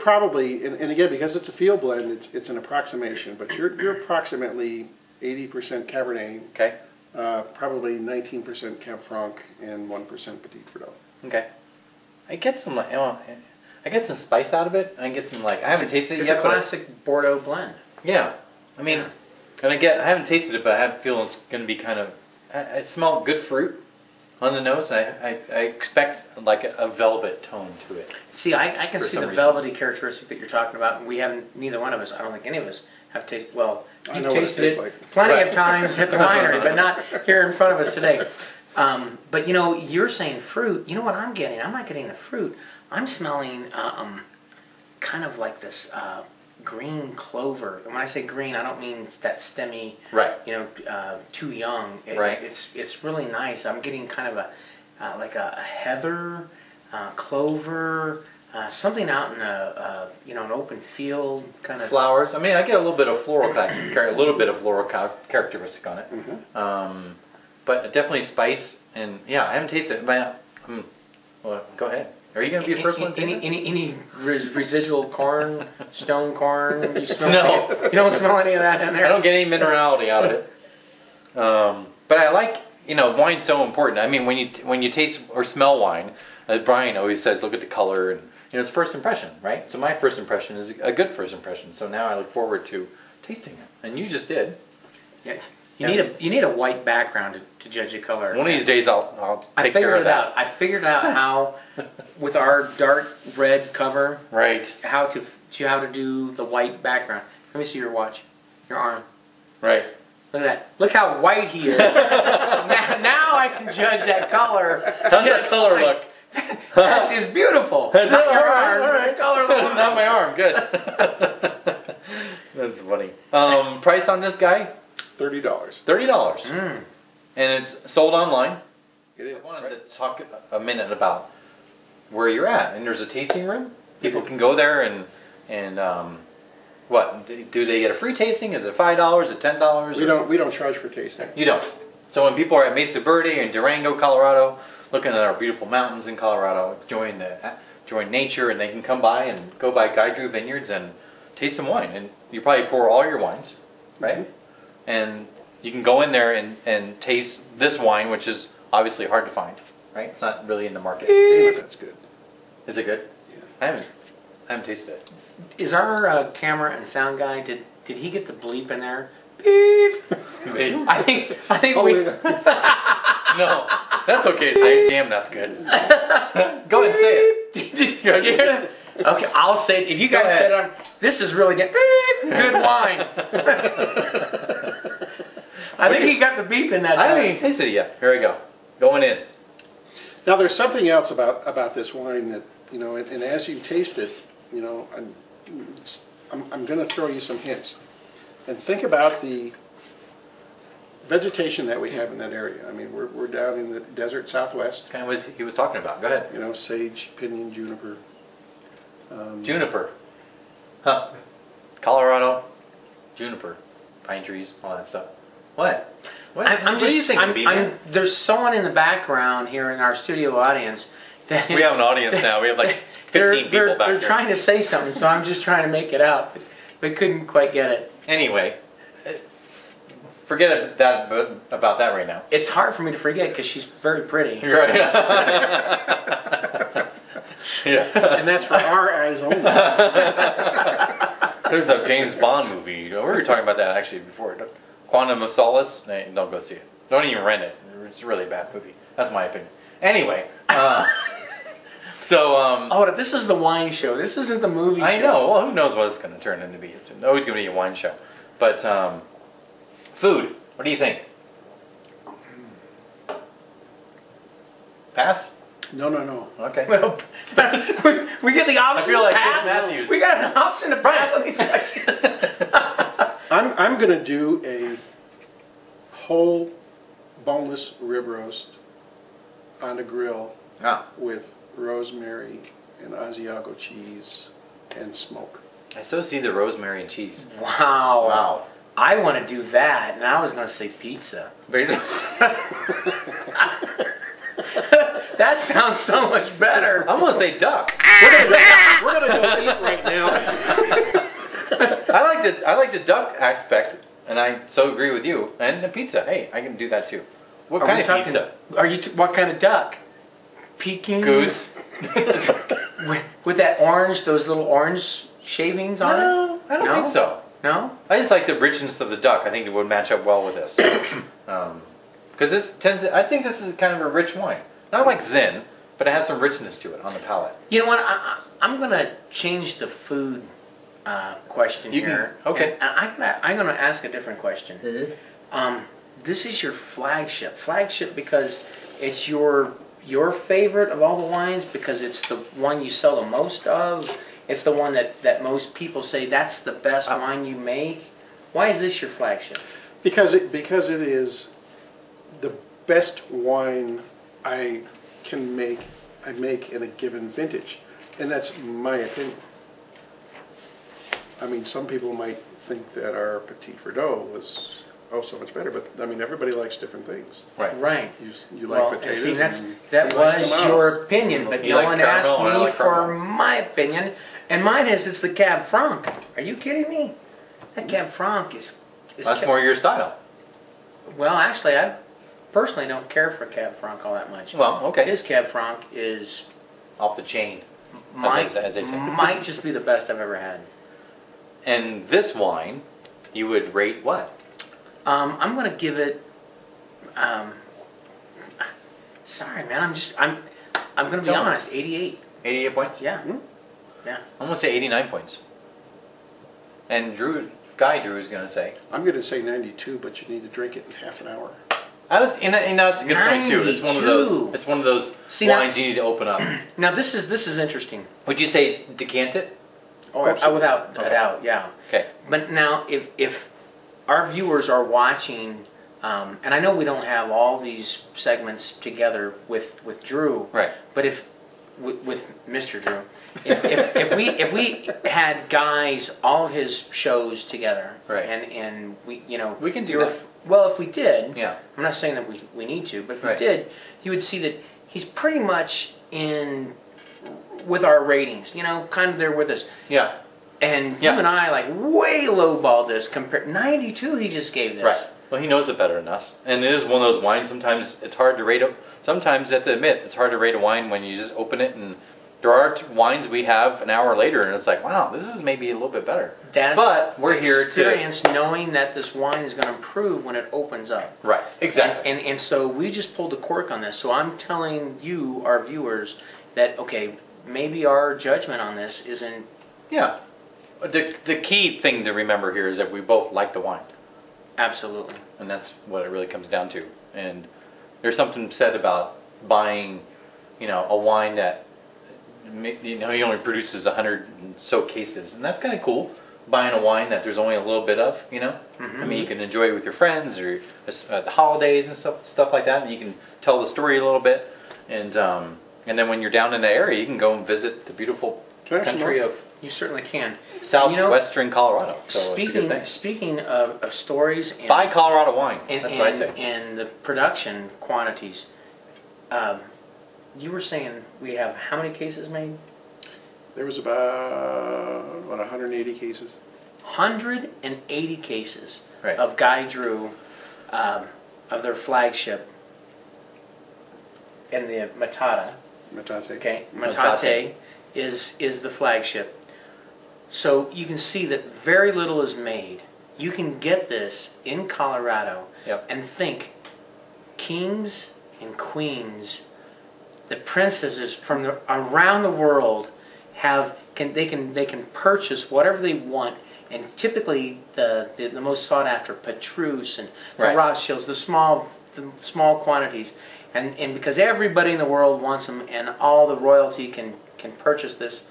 probably, and again, because it's a field blend, it's an approximation, but you're approximately 80% Cabernet. Okay. Probably 19% Cab Franc and 1% Petit Verdot. Okay. I get some like, I get some spice out of it. I get some like, I haven't tasted it yet. It's a classic Bordeaux blend. Yeah. I mean, and I haven't tasted it, but I have a feeling it's going to be kind of, I smell good fruit on the nose. I expect like a velvet tone to it. See, I can see the velvety characteristic that you're talking about, and we haven't, neither one of us, I don't think any of us have tasted, well, you've tasted it plenty of times at the winery, but not here in front of us today. But you know, you're saying fruit, you know what I'm getting? I'm not getting the fruit. I'm smelling kind of like this green clover. And when I say green, I don't mean it's that stemmy, you know, too young. It's really nice. I'm getting kind of a like a heather, clover, something out in a you know, an open field kind of flowers. I mean, I get a little bit of floral, characteristic on it. But definitely spice, and yeah, I haven't tasted it. But well, go ahead. Are you going to be the first one to taste it? Any residual corn, stone corn? You smell? No, you don't smell any of that in there. I don't get any minerality out of it. But I like, you know, wine's so important. I mean, when you taste or smell wine, Brian always says, look at the color, and you know, it's first impression, right? So my first impression is a good first impression. So now I look forward to tasting it, and you just did. Yeah. You need a white background to judge a color. One of these days I'll take care of that. I figured out how, with our dark red cover, how to do the white background. Let me see your watch, your arm. Right. Look at that. Look how white he is. now I can judge that color. How's that color look? This is beautiful. Not your arm. All right. Color look. Not my arm. Good. That's funny. Price on this guy? $30. $30. And it's sold online. It is. I wanted to talk a minute about where you're at. And there's a tasting room. People can go there and what? Do they get a free tasting? Is it $5? Is it $10? We don't charge for tasting. You don't. So when people are at Mesa Verde and Durango, Colorado, looking at our beautiful mountains in Colorado, enjoying nature, and they can come by and go by Guy Drew Vineyards and taste some wine. And you probably pour all your wines, right? And you can go in there and taste this wine, which is obviously hard to find, right? It's not really in the market. Damn, that's good. Is it good? Yeah. I haven't tasted it. Is our camera and sound guy, did he get the bleep in there? Beep. I think we. No, that's okay to say. Damn, that's good. Go ahead and say it. Did you hear that? Okay, I'll say it. If you guys said it, this is really good wine. I think he got the beep in that. I haven't even tasted it yet. Here we go. Going in. Now there's something else about this wine that, you know, and as you taste it, you know, I'm going to throw you some hints. And think about the vegetation that we have in that area. I mean, we're down in the desert southwest. Kind of he was talking about. Go ahead. You know, sage, pinyon, juniper. Juniper. Huh. Colorado. Juniper. Pine trees. All that stuff. What? What do you think? There's someone in the background here in our studio audience. We have an audience now. We have like 15 people back there. They're trying to say something, so I'm just trying to make it out, but couldn't quite get it. Anyway, forget about that right now. It's hard for me to forget because she's very pretty. Right. Yeah. And that's for our eyes only. There's a James Bond movie. We were talking about that actually before. Quantum of Solace. Don't go see it. Don't even rent it. It's a really bad movie. That's my opinion. Anyway. Oh, this is the wine show. This isn't the movie show. I know. Well, who knows what it's going to turn into be. It's always going to be a wine show. But food. What do you think? Pass? No. Okay. Well, we get the option I feel like to pass. Matthews. We got an option to pass on these questions. I'm going to do a whole boneless rib roast on the grill with rosemary and Asiago cheese and smoke. I so see the rosemary and cheese. Wow. Wow. I want to do that, and I was going to say pizza. That sounds so much better. I'm gonna say duck. We're gonna go eat right now. I like the duck aspect, and I so agree with you. And the pizza, hey, I can do that too. What kind of pizza? What kind of duck? Peking? Goose. With that orange, those little orange shavings on it? I don't think so. No? I just like the richness of the duck. I think it would match up well with this. Because I think this is kind of a rich wine. Not like Zin, but it has some richness to it on the palate. You know what? I'm going to change the food question here. Okay. And I'm going to ask a different question. This is your flagship. Flagship because it's your favorite of all the wines, because it's the one you sell the most of. It's the one that most people say that's the best wine you make. Why is this your flagship? Because it is the best wine I make in a given vintage, and that's my opinion. I mean, some people might think that our Petit Verdot was so much better, but I mean, everybody likes different things. Right. You like potatoes. See, that was your opinion, but no one asked me like for my opinion, and mine is it's the Cab Franc. Are you kidding me? That Cab Franc is That's more your style. Well, actually, I personally don't care for Cab Franc all that much. Well, okay. His Cab Franc is off the chain, might as they say. Might just be the best I've ever had. And this wine, you would rate what? I'm going to give it. Sorry, man. I'm going to be honest. 88. 88 points? Yeah. Yeah. I'm going to say 89 points. And Guy Drew is going to say. I'm going to say 92, but you need to drink it in half an hour. And that's a good point too. It's one of those. It's one of those wines you need to open up. Now this is interesting. Would you say decant it? Oh, without a doubt, yeah. Okay. But now, if our viewers are watching, and I know we don't have all these segments together with Drew, right? But with Mr. Drew, if we had Guy's all of his shows together, right? And we we can do that. Well, if we did, yeah. I'm not saying that we need to, but if we did, you would see that he's pretty much in with our ratings, kind of there with us. Yeah. And you and I like way lowballed this compared 92 he just gave this. Right. Well, he knows it better than us. And it is one of those wines, sometimes it's hard to rate it. Sometimes, I have to admit, it's hard to rate a wine when you just open it, and there are wines we have an hour later and it's like, wow, this is maybe a little bit better. But we're here experience knowing that this wine is going to improve when it opens up. Right. Exactly. And so we just pulled the cork on this. So I'm telling you, our viewers, that okay, maybe our judgment on this isn't. Yeah. The key thing to remember here is that we both like the wine. Absolutely. And that's what it really comes down to. And there's something said about buying, a wine that, he only produces 100 and so cases. And that's kind of cool. Buying a wine that there's only a little bit of, Mm-hmm. I mean, you can enjoy it with your friends or at the holidays and stuff like that. And you can tell the story a little bit. And then when you're down in the area, you can go and visit the beautiful country of... You certainly can. Southwestern Colorado. So speaking of stories, and buy Colorado wine. That's what I say. And the production quantities. You were saying we have how many cases made? There was about 180 cases. 180 cases of Guy Drew, of their flagship, and the Matate. Okay, Matate is the flagship. So you can see that very little is made. You can get this in Colorado and think kings and queens, the princesses from around the world they can purchase whatever they want, and typically the most sought after Petrus and the Rothschilds, the small quantities, and because everybody in the world wants them and all the royalty can purchase this,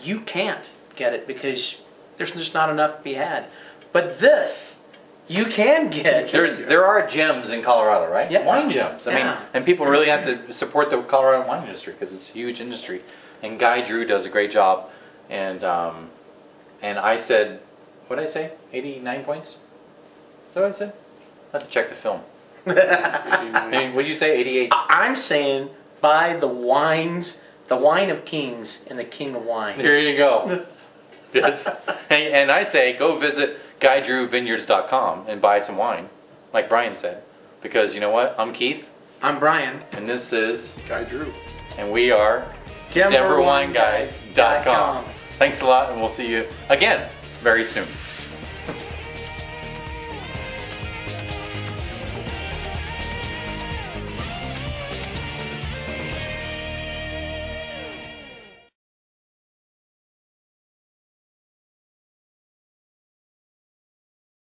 you can't get it because there's just not enough to be had. But this, you can get. There are gems in Colorado, right? Yeah. Wine gems. I mean, and people really have to support the Colorado wine industry because it's a huge industry. And Guy Drew does a great job. And I said, what did I say? 89 points? Is that what I said? I have to check the film. What did you say? 88? I'm saying buy the wines, the wine of kings and the king of wines. There you go. Yes. And I say go visit GuyDrewVineyards.com and buy some wine, like Brian said. Because you know what? I'm Keith. I'm Brian. And this is Guy Drew. And we are DenverWineGuys.com. Thanks a lot, and we'll see you again very soon.